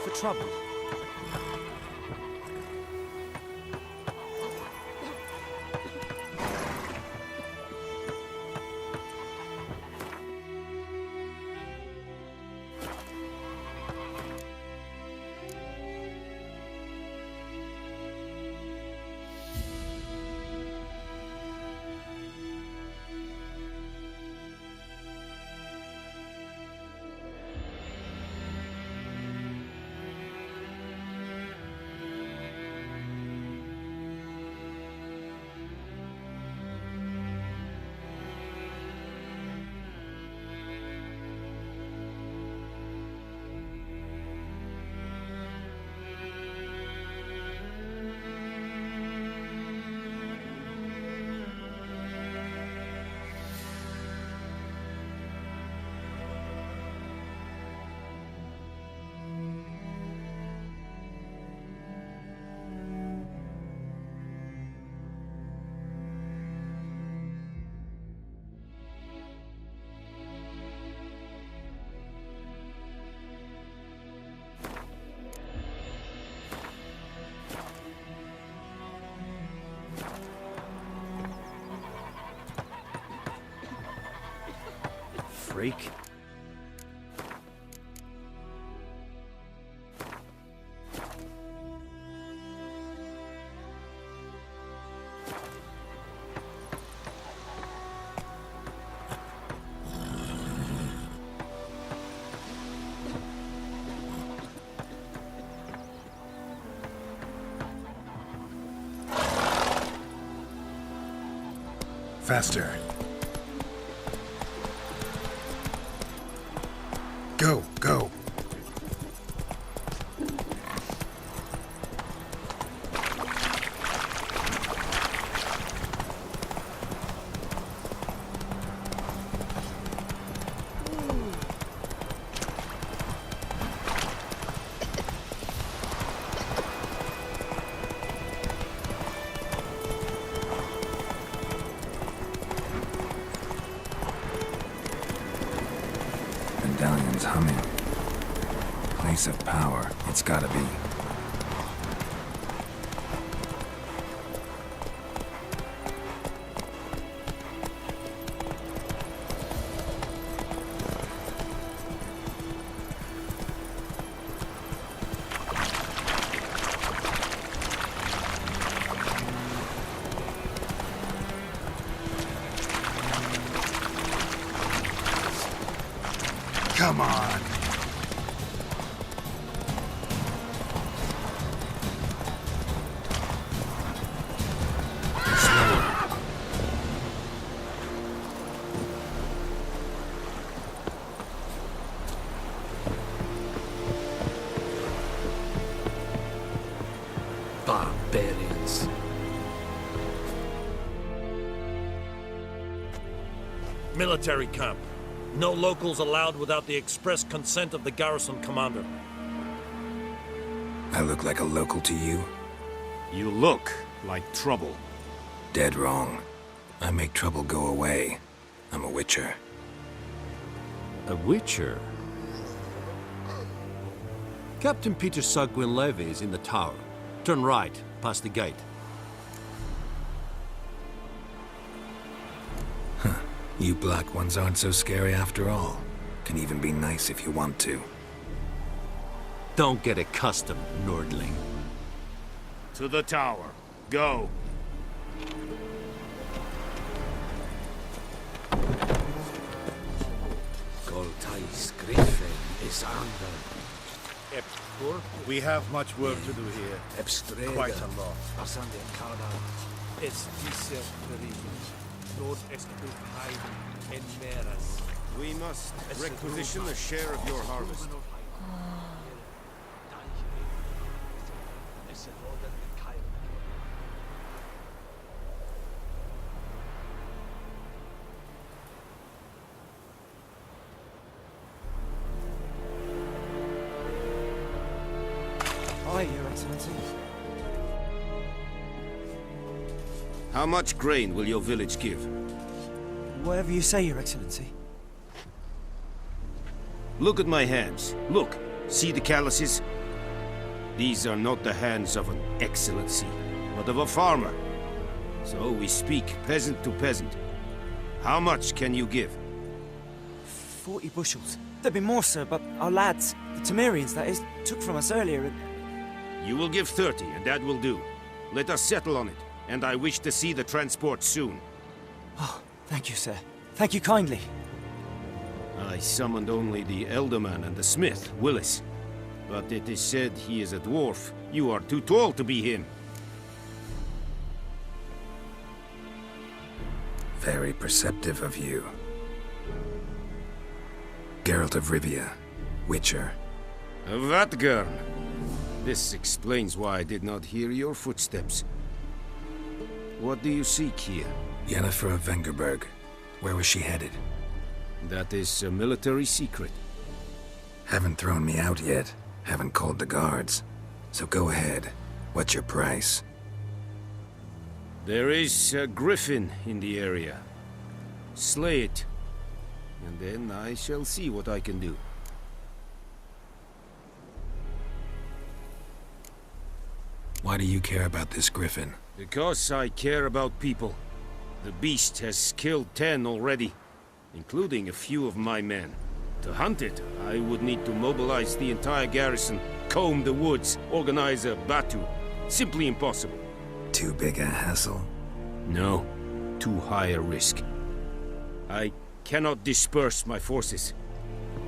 for trouble. Freak. Faster. Go, go. Medallion's humming. Place of power, it's gotta be. Come on. Barbarians. Military camp. No locals allowed without the express consent of the garrison commander. I look like a local to you? You look like trouble. Dead wrong. I make trouble go away. I'm a witcher. A witcher? Captain Peter Sagwin Levy is in the tower. Turn right, past the gate. You black ones aren't so scary after all. Can even be nice if you want to. Don't get accustomed, Nordling. To the tower. Go. Goltais Griffin is under. We have much work to do here. Quite a lot. We must requisition a share of your harvest. Aye, Your Excellency. How much grain will your village give? Whatever you say, Your Excellency. Look at my hands. Look. See the calluses? These are not the hands of an excellency, but of a farmer. So we speak peasant to peasant. How much can you give? 40 bushels. There'd be more, sir, but our lads, the Temerians, that is, took from us earlier and... You will give 30, and that will do. Let us settle on it, and I wish to see the transport soon. Oh, thank you, sir. Thank you kindly. I summoned only the Elderman and the smith, Willis. But it is said he is a dwarf. You are too tall to be him. Very perceptive of you. Geralt of Rivia, Witcher. Vatgern! This explains why I did not hear your footsteps. What do you seek here? Yennefer of Vengerberg. Where was she headed? That is a military secret. Haven't thrown me out yet. Haven't called the guards. So go ahead. What's your price? There is a griffin in the area. Slay it. And then I shall see what I can do. Why do you care about this griffin? Because I care about people. The beast has killed 10 already, including a few of my men. To hunt it, I would need to mobilize the entire garrison, comb the woods, organize a batu. Simply impossible. Too big a hassle? No, too high a risk. I cannot disperse my forces.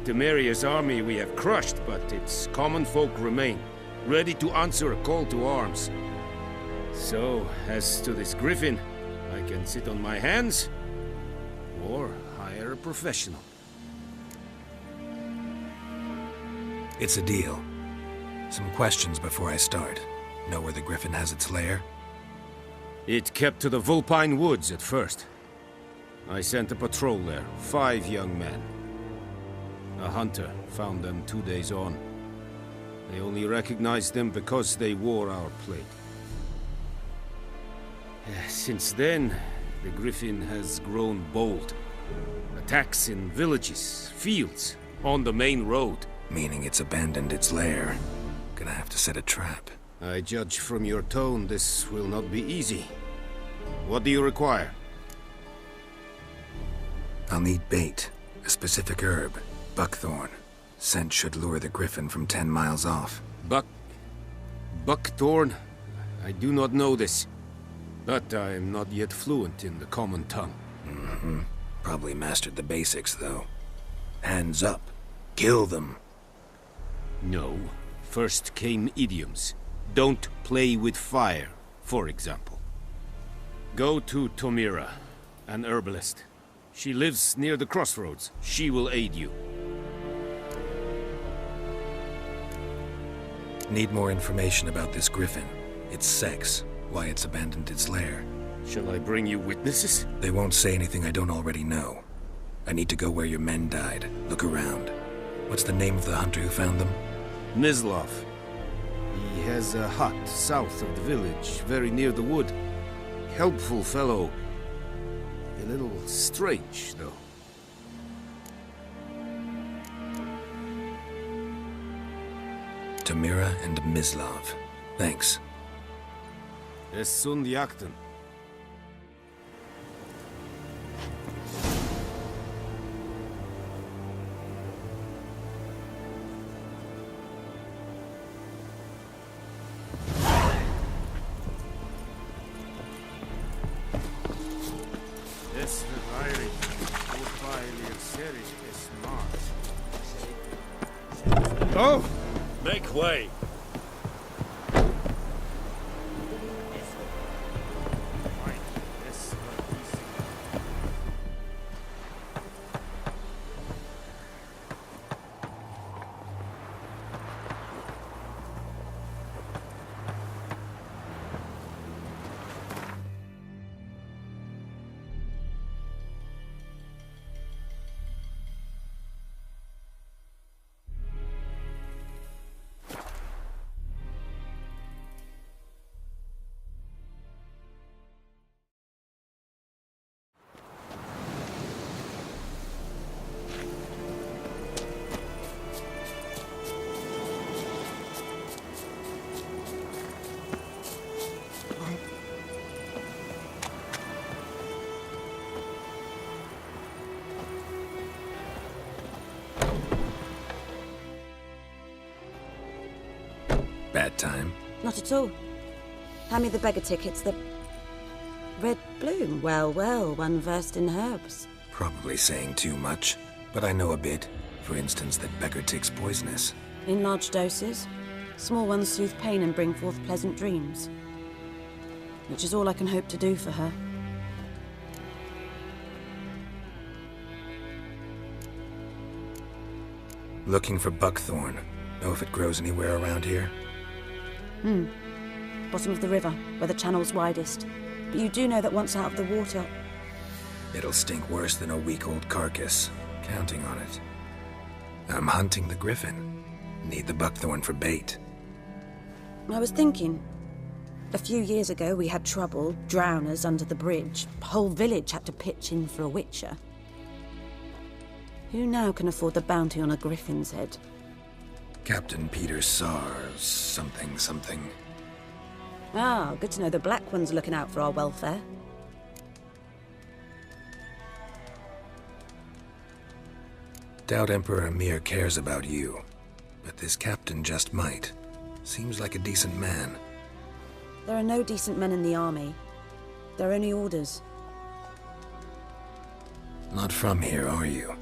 Temeria's army we have crushed, but its common folk remain, ready to answer a call to arms. So, as to this griffin, I can sit on my hands, or hire a professional. It's a deal. Some questions before I start. Know where the griffin has its lair? It kept to the Vulpine Woods at first. I sent a patrol there, 5 young men. A hunter found them 2 days on. They only recognized them because they wore our plate. Since then, the griffin has grown bold. Attacks in villages, fields, on the main road. Meaning it's abandoned its lair. Gonna have to set a trap. I judge from your tone this will not be easy. What do you require? I'll need bait. A specific herb. Buckthorn. Scent should lure the griffin from 10 miles off. Buckthorn? I do not know this. But I am not yet fluent in the common tongue. Probably mastered the basics, though. Hands up. Kill them. No. First came idioms. Don't play with fire, for example. Go to Tomira, an herbalist. She lives near the crossroads. She will aid you. Need more information about this griffin. Its sex. Why it's abandoned its lair. Shall I bring you witnesses? They won't say anything I don't already know. I need to go where your men died. Look around. What's the name of the hunter who found them? Mislav. He has a hut south of the village, very near the wood. Helpful fellow. A little strange, though. Tamira and Mislav. Thanks. Es sunt jakten. Es verweilig, urfeilig, serig, es macht. Oh! Make way. Bad time? Not at all. Hand me the beggar tickets, the... Red bloom. Well, well, one versed in herbs. Probably saying too much, but I know a bit. For instance, that beggar tick's poisonous. In large doses. Small ones soothe pain and bring forth pleasant dreams. Which is all I can hope to do for her. Looking for buckthorn. Know if it grows anywhere around here? Bottom of the river, where the channel's widest. But you do know that once out of the water... It'll stink worse than a week-old carcass. Counting on it. I'm hunting the griffin. Need the buckthorn for bait. I was thinking... A few years ago we had trouble, drowners under the bridge. Whole village had to pitch in for a witcher. Who now can afford the bounty on a griffin's head? Captain Peter Sars, something. Ah, good to know the Black One's looking out for our welfare. Doubt Emperor Emir cares about you, but this captain just might. Seems like a decent man. There are no decent men in the army. There are only orders. Not from here, are you?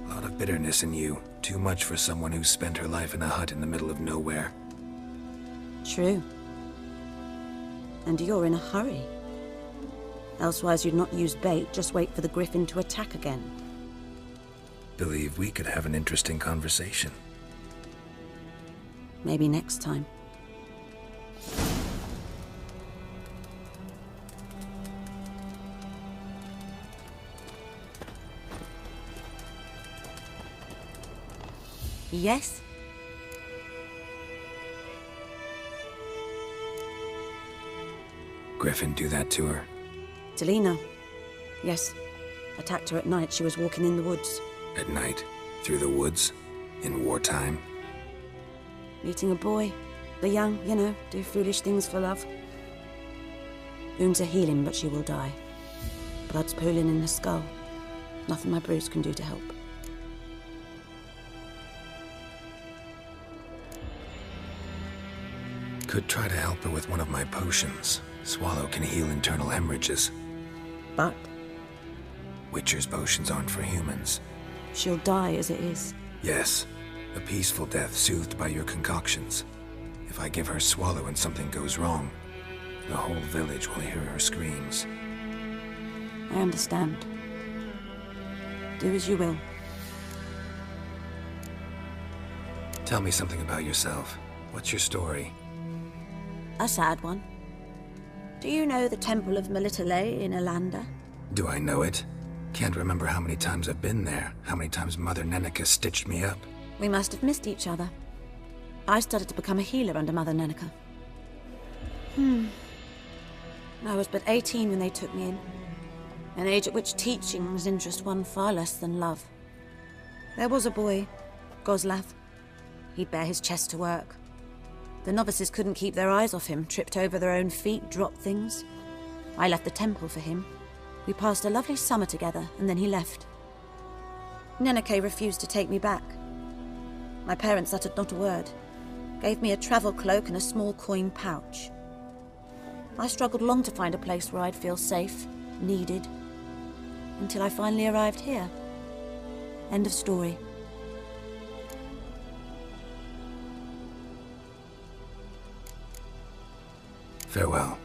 A lot of bitterness in you. Too much for someone who's spent her life in a hut in the middle of nowhere. True. And you're in a hurry. Elsewise you'd not use bait, just wait for the griffin to attack again. Believe we could have an interesting conversation. Maybe next time. Yes? Griffin do that to her? Delina. Yes. Attacked her at night. She was walking in the woods. At night? Through the woods? In wartime? Meeting a boy. The young, you know, do foolish things for love. Wounds are healing, but she will die. Blood's pooling in her skull. Nothing my bruise can do to help. Could try to help her with one of my potions. Swallow can heal internal hemorrhages. But Witcher's potions aren't for humans. she'll die as it is. Yes, a peaceful death soothed by your concoctions. If I give her Swallow and something goes wrong, the whole village will hear her screams. I understand. Do as you will. Tell me something about yourself. What's your story? A sad one. Do you know the Temple of Melitele in Alanda? Do I know it? Can't remember how many times I've been there, how many times Mother Neneka stitched me up. We must have missed each other. I started to become a healer under Mother Neneka. I was but 18 when they took me in. An age at which teachings interest one far less than love. There was a boy, Goslav. He'd bare his chest to work. The novices couldn't keep their eyes off him, tripped over their own feet, dropped things. I left the temple for him. We passed a lovely summer together, and then he left. Neneke refused to take me back. My parents uttered not a word. Gave me a travel cloak and a small coin pouch. I struggled long to find a place where I'd feel safe, needed, until I finally arrived here. End of story. Farewell.